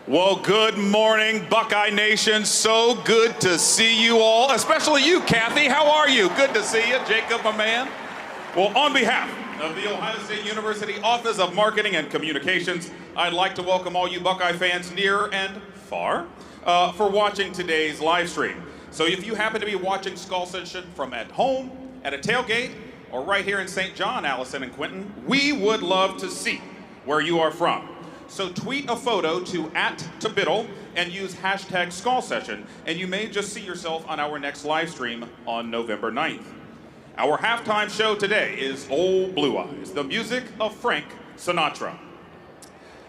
Well, good morning, Buckeye Nation. So good to see you all, especially you, Kathy. How are you? Good to see you, Jacob, my man. Well, on behalf of the Ohio State University Office of Marketing and Communications, I'd like to welcome all you Buckeye fans near and far for watching today's live stream. So if you happen to be watching Skull Session from at home, at a tailgate, or right here in St. John, Allison and Quentin, we would love to see where you are from. So tweet a photo to @tobiddle and use hashtag #SkullSession, and you may just see yourself on our next live stream on November 9th. Our halftime show today is Old Blue Eyes, the music of Frank Sinatra.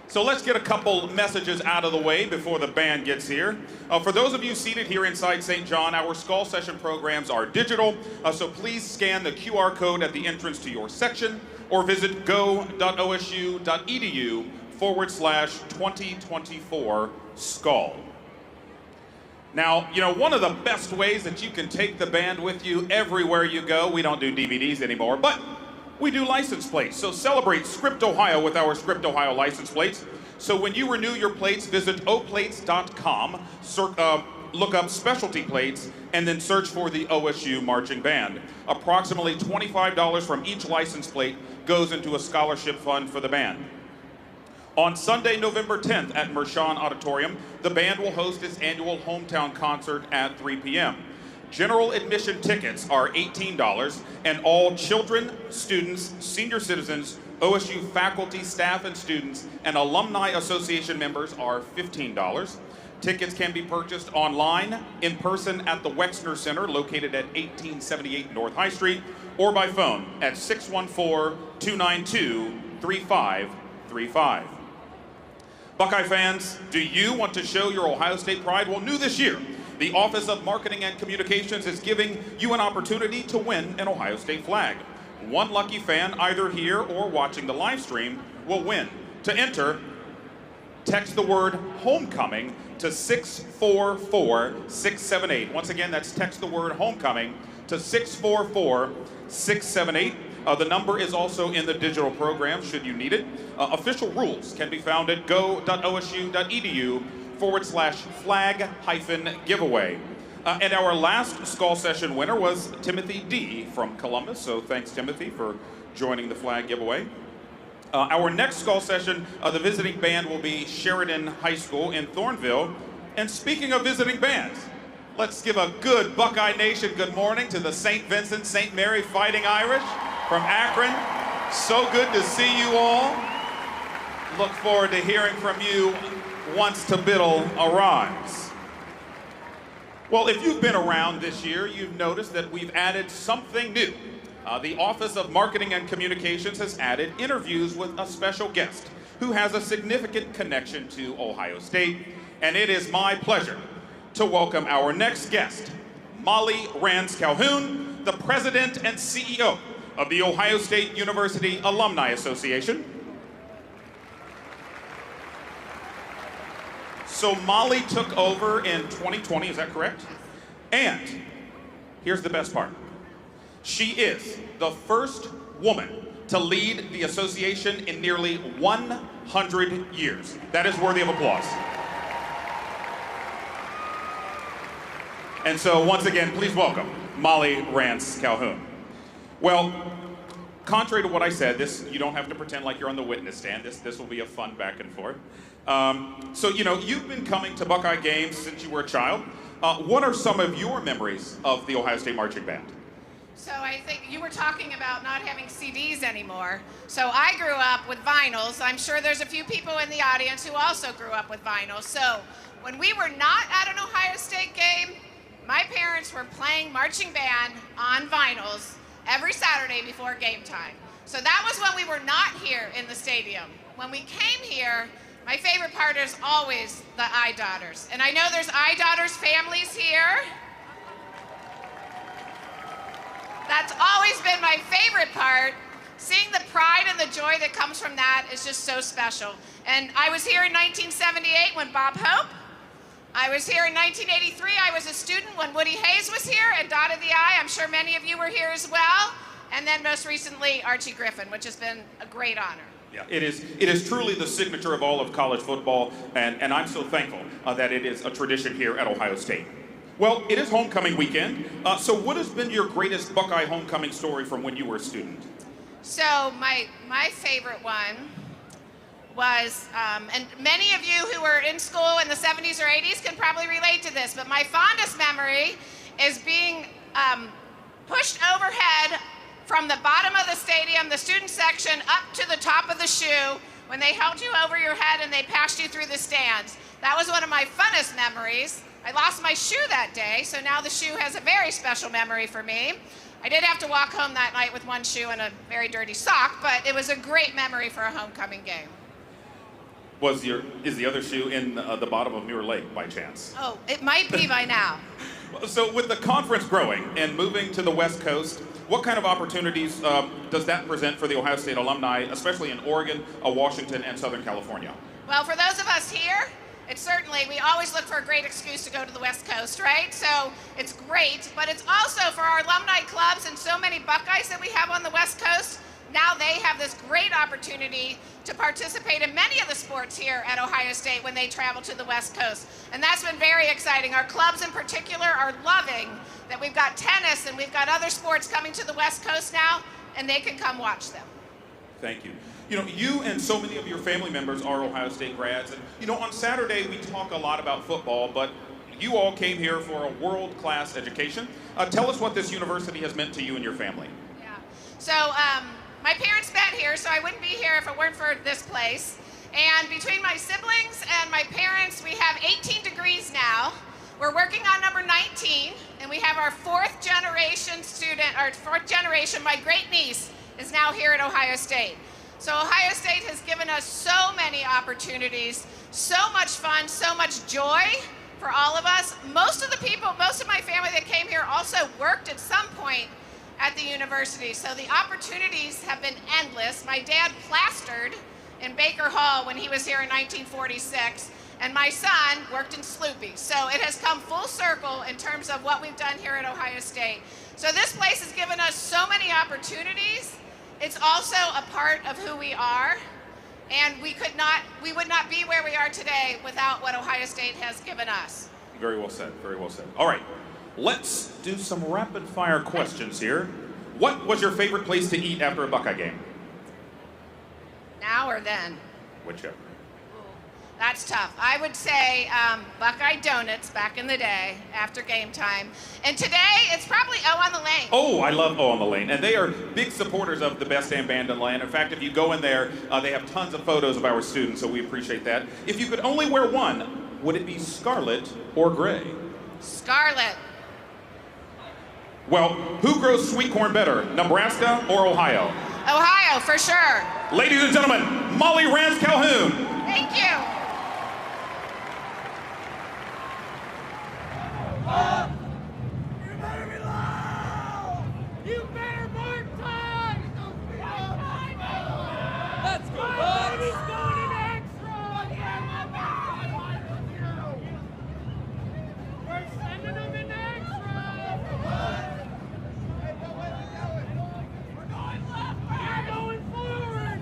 So let's get a couple messages out of the way before the band gets here. For those of you seated here inside St. John, our Skull Session programs are digital, so please scan the QR code at the entrance to your section or visit go.osu.edu/2024 Skull. Now, you know, one of the best ways that you can take the band with you everywhere you go, we don't do DVDs anymore, but we do license plates. So celebrate Script Ohio with our Script Ohio license plates. So when you renew your plates, visit oplates.com, look up specialty plates, and then search for the OSU Marching Band. Approximately $25 from each license plate goes into a scholarship fund for the band. On Sunday, November 10th at Mershon Auditorium, the band will host its annual hometown concert at 3 p.m. General admission tickets are $18, and all children, students, senior citizens, OSU faculty, staff, and students, and Alumni Association members are $15. Tickets can be purchased online, in person at the Wexner Center, located at 1878 North High Street, or by phone at 614-292-3535. Buckeye fans, do you want to show your Ohio State pride? Well, new this year, the Office of Marketing and Communications is giving you an opportunity to win an Ohio State flag. One lucky fan, either here or watching the live stream, will win. To enter, text the word homecoming to 644-678. Once again, that's text the word homecoming to 644-678. The number is also in the digital program should you need it. Official rules can be found at go.osu.edu/flag-giveaway. And our last Skull Session winner was Timothy D. from Columbus, so thanks Timothy for joining the flag giveaway. Our next Skull Session, the visiting band will be Sheridan High School in Thornville. And speaking of visiting bands, let's give a good Buckeye Nation good morning to the St. Vincent St. Mary Fighting Irish from Akron. So good to see you all. Look forward to hearing from you once Tobiddle arrives. Well, if you've been around this year, you've noticed that we've added something new. The Office of Marketing and Communications has added interviews with a special guest who has a significant connection to Ohio State, and it is my pleasure to welcome our next guest, Molly Ranz Calhoun, the President and CEO of the Ohio State University Alumni Association. So Molly took over in 2020, is that correct? And here's the best part. She is the first woman to lead the association in nearly 100 years. That is worthy of applause. And so once again, please welcome Molly Ranz Calhoun. Well, contrary to what I said, you don't have to pretend like you're on the witness stand. This will be a fun back and forth. So, you know, you've been coming to Buckeye games since you were a child. What are some of your memories of the Ohio State Marching Band? So I think you were talking about not having CDs anymore. So I grew up with vinyls. I'm sure there's a few people in the audience who also grew up with vinyls. So when we were not at an Ohio State game, my parents were playing marching band on vinyls every Saturday before game time. So that was when we were not here in the stadium. When we came here, my favorite part is always the iDaughters. And I know there's iDaughters families here. That's always been my favorite part. Seeing the pride and the joy that comes from that is just so special. And I was here in 1978 when Bob Hope. I was here in 1983. I was a student when Woody Hayes was here and dotted the I. I'm sure many of you were here as well. And then most recently, Archie Griffin, which has been a great honor. Yeah, it is truly the signature of all of college football, and I'm so thankful that it is a tradition here at Ohio State. Well, it is homecoming weekend, so what has been your greatest Buckeye homecoming story from when you were a student? So my favorite one was, and many of you who were in school in the 70s or 80s can probably relate to this, but my fondest memory is being pushed overhead from the bottom of the stadium, the student section, up to the top of the shoe when they held you over your head and they passed you through the stands. That was one of my funnest memories. I lost my shoe that day, so now the shoe has a very special memory for me. I did have to walk home that night with one shoe and a very dirty sock, but it was a great memory for a homecoming game. Is the other shoe in the bottom of Muir Lake by chance? Oh, it might be by now. So with the conference growing and moving to the West Coast, what kind of opportunities does that present for the Ohio State alumni, especially in Oregon, Washington, and Southern California? Well, for those of us here, we always look for a great excuse to go to the West Coast, right? So it's great, but it's also for our alumni clubs and so many Buckeyes that we have on the West Coast. Now they have this great opportunity to participate in many of the sports here at Ohio State when they travel to the West Coast. And that's been very exciting. Our clubs in particular are loving that we've got tennis and we've got other sports coming to the West Coast now, and they can come watch them. Thank you. You know, you and so many of your family members are Ohio State grads. And, you know, on Saturday we talk a lot about football, but you all came here for a world-class education. Tell us what this university has meant to you and your family. Yeah. So, my parents met here, so I wouldn't be here if it weren't for this place. And between my siblings and my parents, we have 18 degrees now. We're working on number 19, and we have our fourth generation, my great niece is now here at Ohio State. So Ohio State has given us so many opportunities, so much fun, so much joy for all of us. Most of my family that came here also worked at some point at the university. So the opportunities have been endless. My dad plastered in Baker Hall when he was here in 1946, and my son worked in Sloopy. So it has come full circle in terms of what we've done here at Ohio State. So this place has given us so many opportunities. It's also a part of who we are, and we would not be where we are today without what Ohio State has given us. Very well said, very well said. All right. Let's do some rapid fire questions here. What was your favorite place to eat after a Buckeye game? Now or then? Whichever. That's tough. I would say Buckeye Donuts back in the day after game time. And today it's probably On the Lane. Oh, I love On the Lane. And they are big supporters of the best damn band in the land. In fact, if you go in there, they have tons of photos of our students, so we appreciate that. If you could only wear one, would it be scarlet or gray? Scarlet. Well, who grows sweet corn better, Nebraska or Ohio? Ohio, for sure. Ladies and gentlemen, Molly Ranz Calhoun. Thank you. You better be loud! You better mark time! Let's go, Bucks! He's going in extra! We're sending them in extra! We're going left! We're going forward!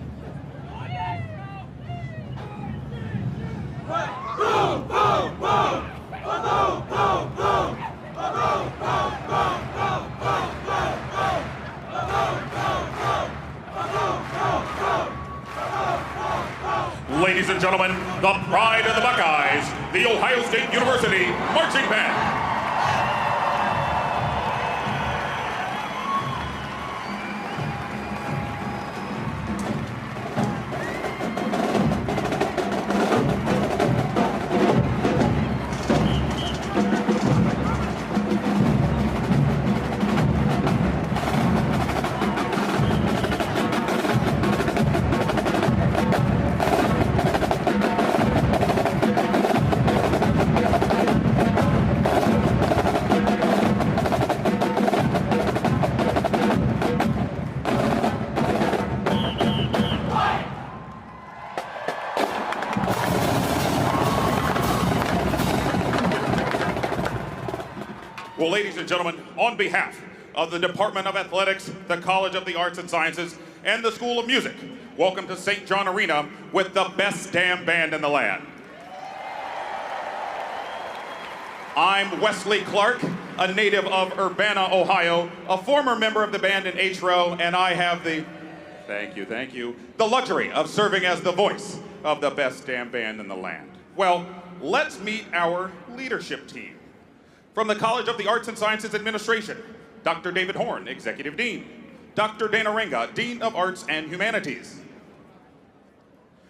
Boom, boom, boom! Boom, boom, boom! Ladies and gentlemen, the pride of the Buckeyes, the Ohio State University Marching Band. Well, ladies and gentlemen, on behalf of the Department of Athletics, the College of the Arts and Sciences, and the School of Music, welcome to St. John Arena with the best damn band in the land. I'm Wesley Clark, a native of Urbana, Ohio, a former member of the band in H-Row, and I have the, thank you, the luxury of serving as the voice of the best damn band in the land. Well, let's meet our leadership team. From the College of the Arts and Sciences Administration, Dr. David Horn, Executive Dean. Dr. Dana Renga, Dean of Arts and Humanities.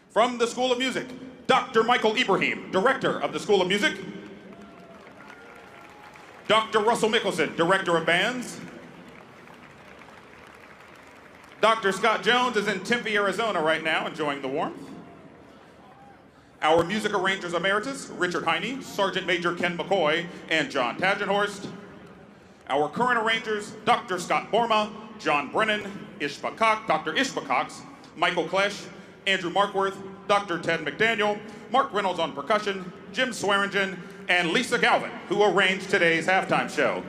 From the School of Music, Dr. Michael Ibrahim, Director of the School of Music. Dr. Russell Mickelson, Director of Bands. Dr. Scott Jones is in Tempe, Arizona right now, enjoying the warmth. Our music arrangers emeritus, Richard Heine, Sergeant Major Ken McCoy, and John Tagenhorst. Our current arrangers, Dr. Scott Borma, John Brennan, Dr. Ishba Cox, Michael Klesch, Andrew Markworth, Dr. Ted McDaniel, Mark Reynolds on percussion, Jim Swearingen, and Lisa Galvin, who arranged today's halftime show.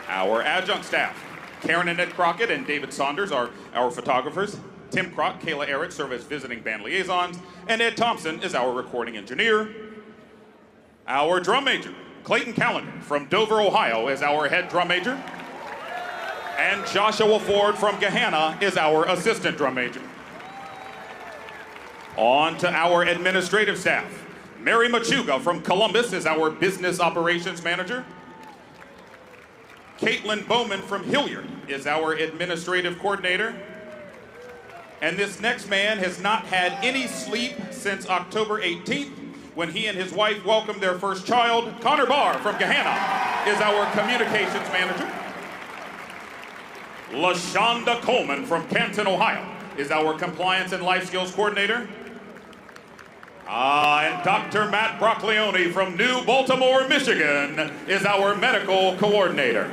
Our adjunct staff, Karen and Ed Crockett and David Saunders are our photographers. Tim Crock, Kayla Eric serve as visiting band liaisons, and Ed Thompson is our recording engineer. Our drum major, Clayton Callender from Dover, Ohio is our head drum major. And Joshua Ford from Gahanna is our assistant drum major. On to our administrative staff. Mary Machuga from Columbus is our business operations manager. Caitlin Bowman from Hilliard is our administrative coordinator. And this next man has not had any sleep since October 18th, when he and his wife welcomed their first child. Connor Barr from Gahanna is our communications manager. LaShonda Coleman from Canton, Ohio is our compliance and life skills coordinator. And Dr. Matt Broccolione from New Baltimore, Michigan is our medical coordinator.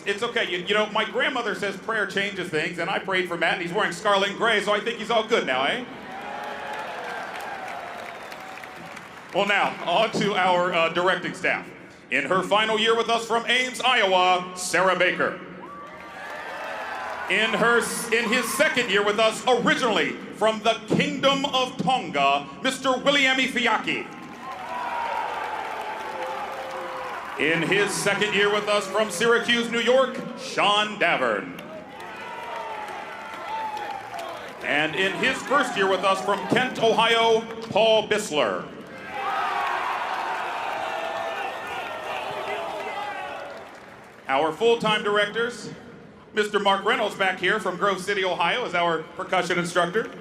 It's okay, you know, my grandmother says prayer changes things, and I prayed for Matt, and he's wearing scarlet and gray, so I think he's all good now, eh? Well, now, on to our directing staff. In her final year with us from Ames, Iowa, Sarah Baker. In his second year with us, originally from the Kingdom of Tonga, Mr. William Ifiaki. In his second year with us from Syracuse, New York, Sean Davern. And in his first year with us from Kent, Ohio, Paul Bissler. Our full-time directors, Mr. Mark Reynolds back here from Grove City, Ohio, is our percussion instructor.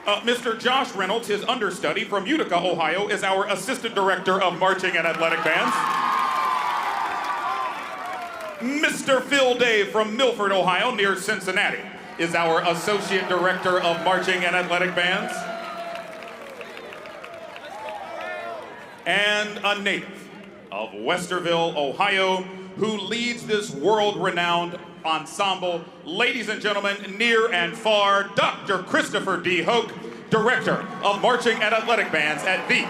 Mr. Josh Reynolds, his understudy from Utica, Ohio, is our assistant director of marching and athletic bands. Mr. Phil Day from Milford, Ohio, near Cincinnati, is our associate director of marching and athletic bands. And a native of Westerville, Ohio, who leads this world-renowned ensemble. Ladies and gentlemen, near and far, Dr. Christopher D. Hoke, Director of Marching and Athletic Bands at The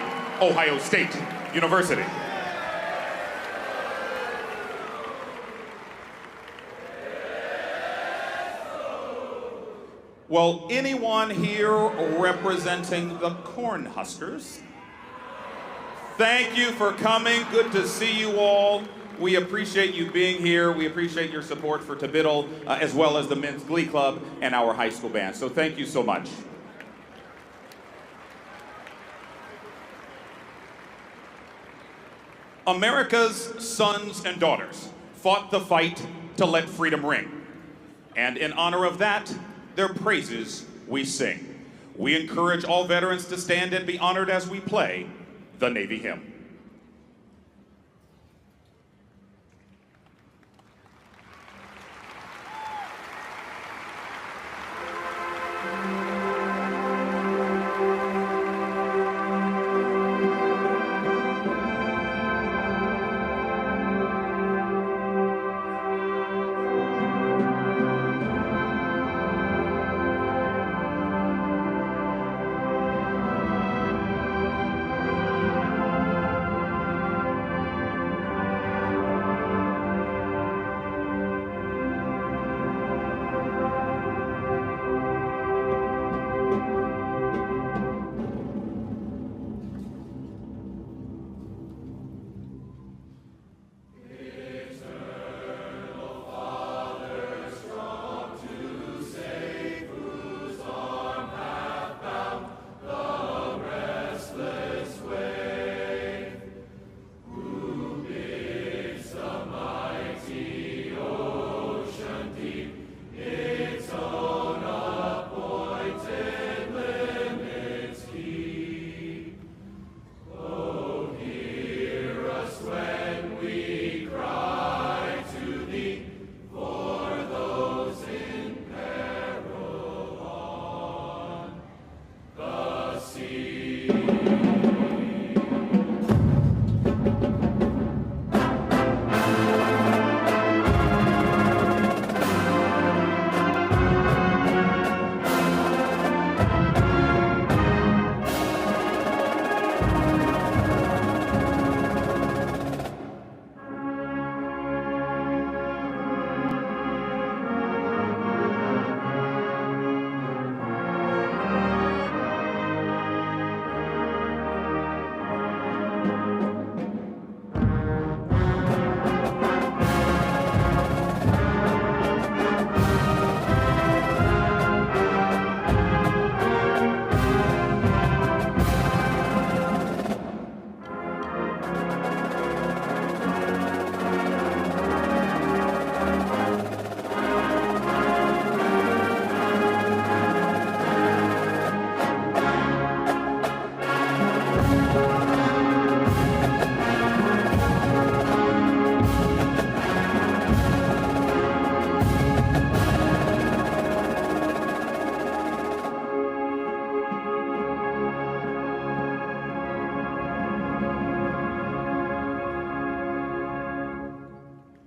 Ohio State University. Well, anyone here representing the Cornhuskers? Thank you for coming. Good to see you all. We appreciate you being here. We appreciate your support for Tabiddle, as well as the Men's Glee Club and our high school band. So thank you so much. America's sons and daughters fought the fight to let freedom ring. And in honor of that, their praises we sing. We encourage all veterans to stand and be honored as we play the Navy hymn.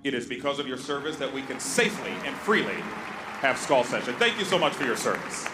It is because of your service that we can safely and freely have skull session. Thank you so much for your service.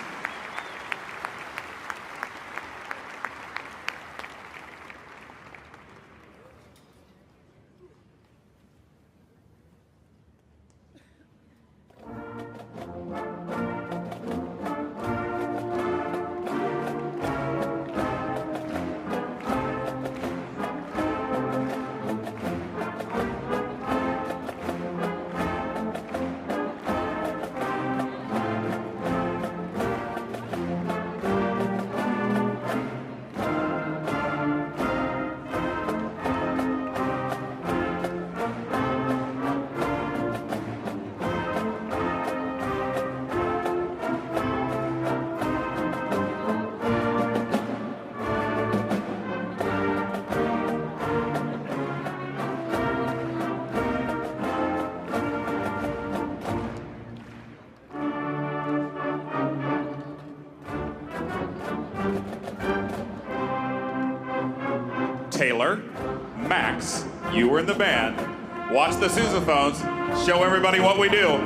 Taylor, Max, you were in the band. Watch the sousaphones. Show everybody what we do.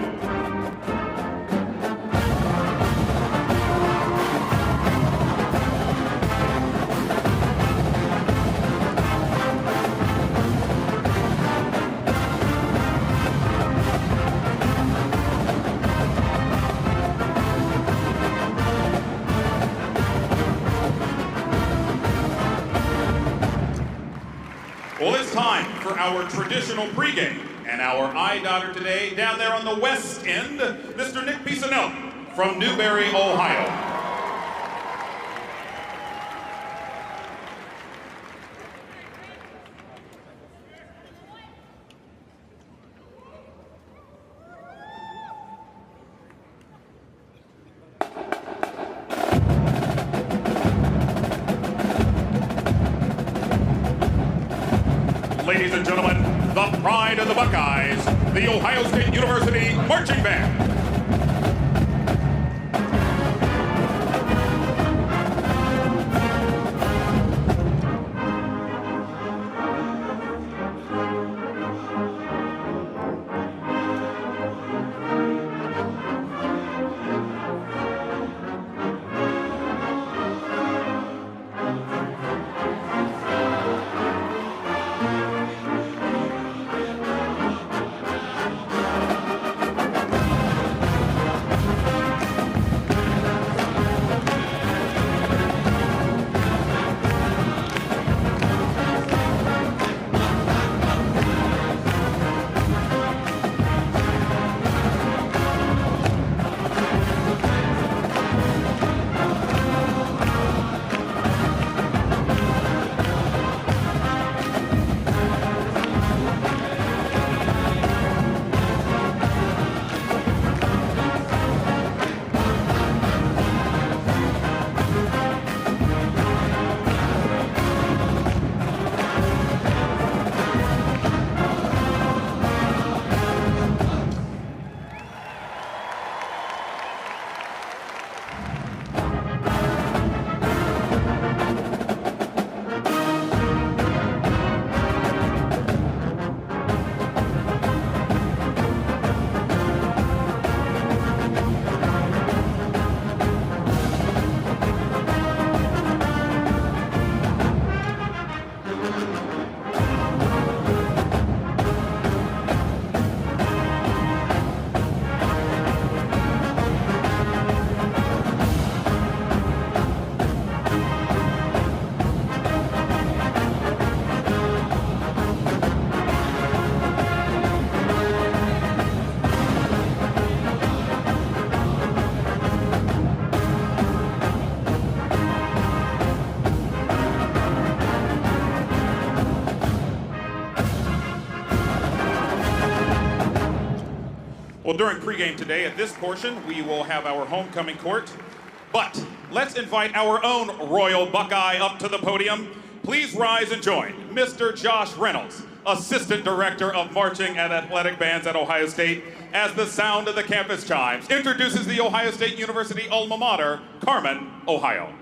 Well, it's time for our traditional pregame. And our eye doctor today, down there on the west end, Mr. Nick Pisanelli from Newberry, Ohio. Ladies and gentlemen, the pride of the Buckeyes, the Ohio State University Marching Band. Well, during pregame today, at this portion, we will have our homecoming court. But let's invite our own Royal Buckeye up to the podium. Please rise and join Mr. Josh Reynolds, Assistant Director of Marching and Athletic Bands at Ohio State, as the sound of the campus chimes introduces the Ohio State University alma mater, Carmen, Ohio.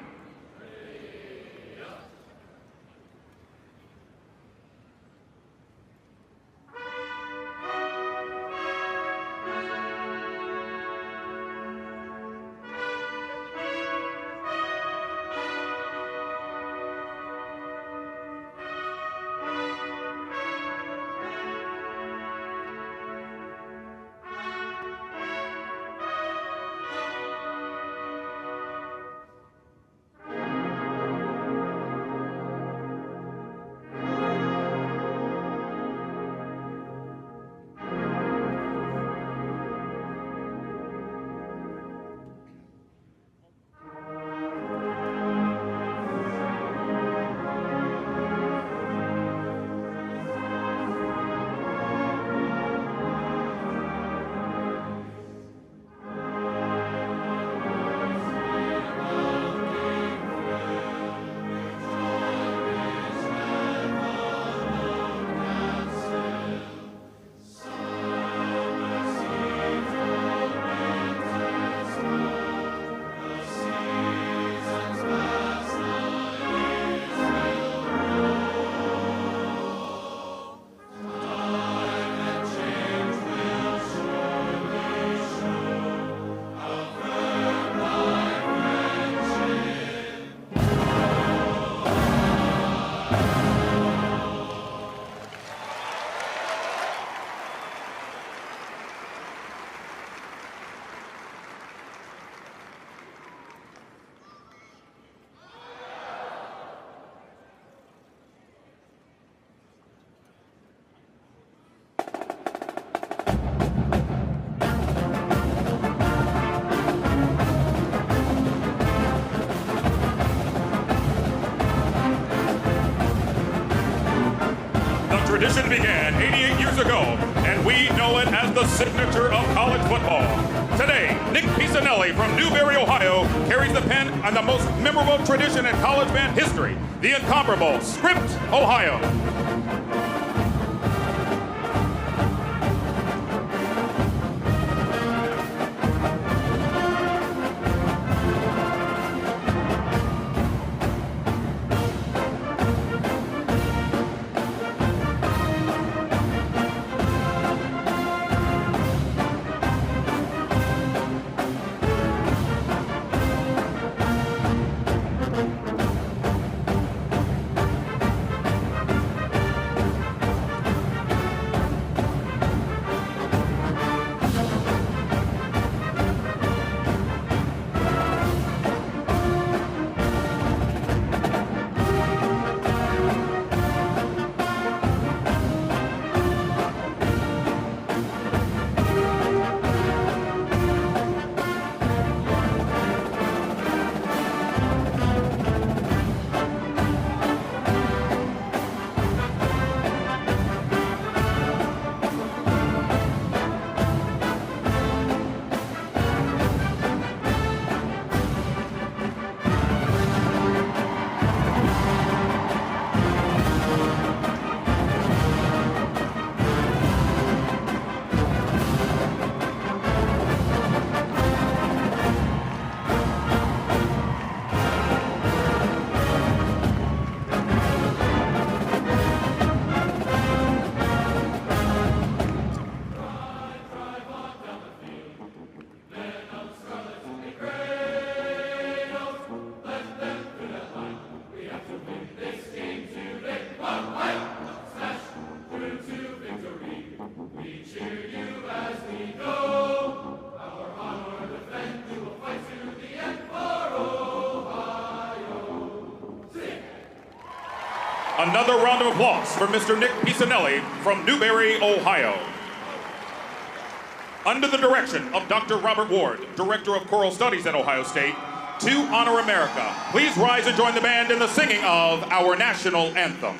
years ago, and we know it as the signature of college football. Today, Nick Pisanelli from Newberry, Ohio, carries the pen on the most memorable tradition in college band history, the incomparable Script, Ohio. Another round of applause for Mr. Nick Pisanelli from Newberry, Ohio. Under the direction of Dr. Robert Ward, Director of Choral Studies at Ohio State, to honor America, please rise and join the band in the singing of our national anthem.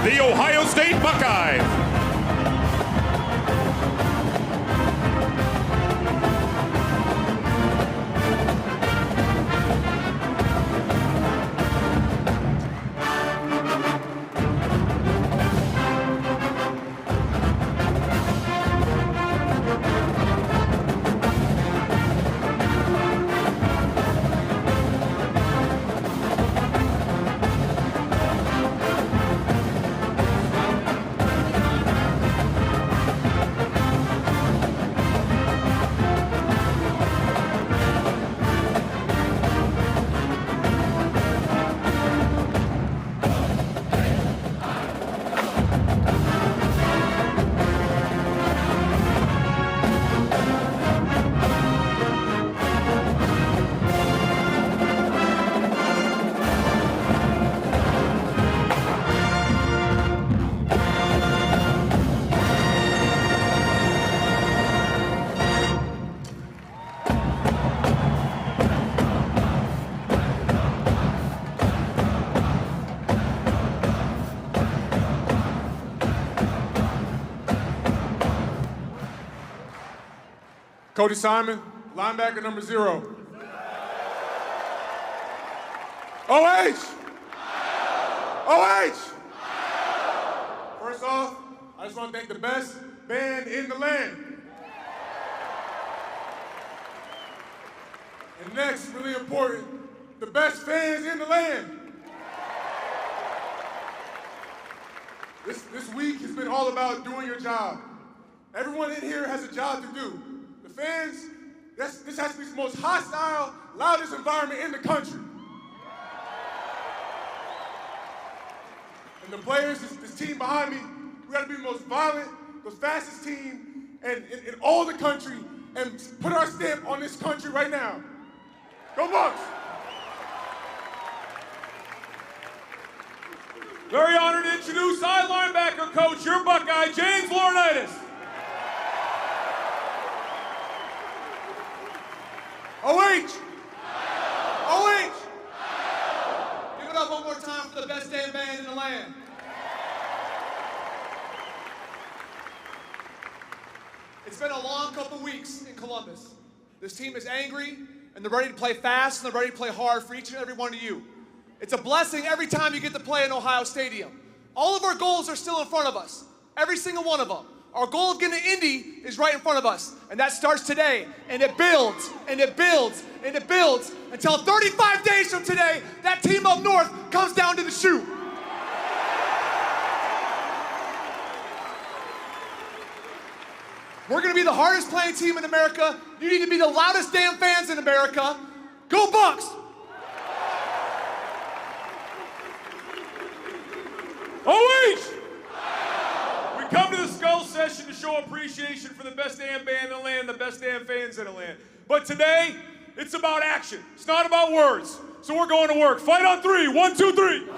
the Ohio State Buckeyes. Cody Simon, linebacker number 0. OH! OH! First off, I just want to thank the best band in the land. And next, really important, the best fans in the land. This week has been all about doing your job. Everyone in here has a job to do. The fans, this has to be the most hostile, loudest environment in the country. And the players, this team behind me, we gotta be the most violent, the fastest team in all the country, and put our stamp on this country right now. Go Bucks! Very honored to introduce side linebacker coach, your Buckeye, James Laurinaitis. OH! OH! Give it up one more time for the best damn band in the land. It's been a long couple weeks in Columbus. This team is angry, and they're ready to play fast, and they're ready to play hard for each and every one of you. It's a blessing every time you get to play in Ohio Stadium. All of our goals are still in front of us, every single one of them. Our goal of getting to Indy is right in front of us, and that starts today, and it builds, and it builds, and it builds, until 35 days from today, that team up north comes down to the chute. We're gonna be the hardest playing team in America. You need to be the loudest damn fans in America. Go Bucks! OH! We come to the Skull Session to show appreciation for the best damn band in the land, the best damn fans in the land. But today, it's about action. It's not about words. So we're going to work. Fight on 3. 1, 2, 3.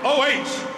OH!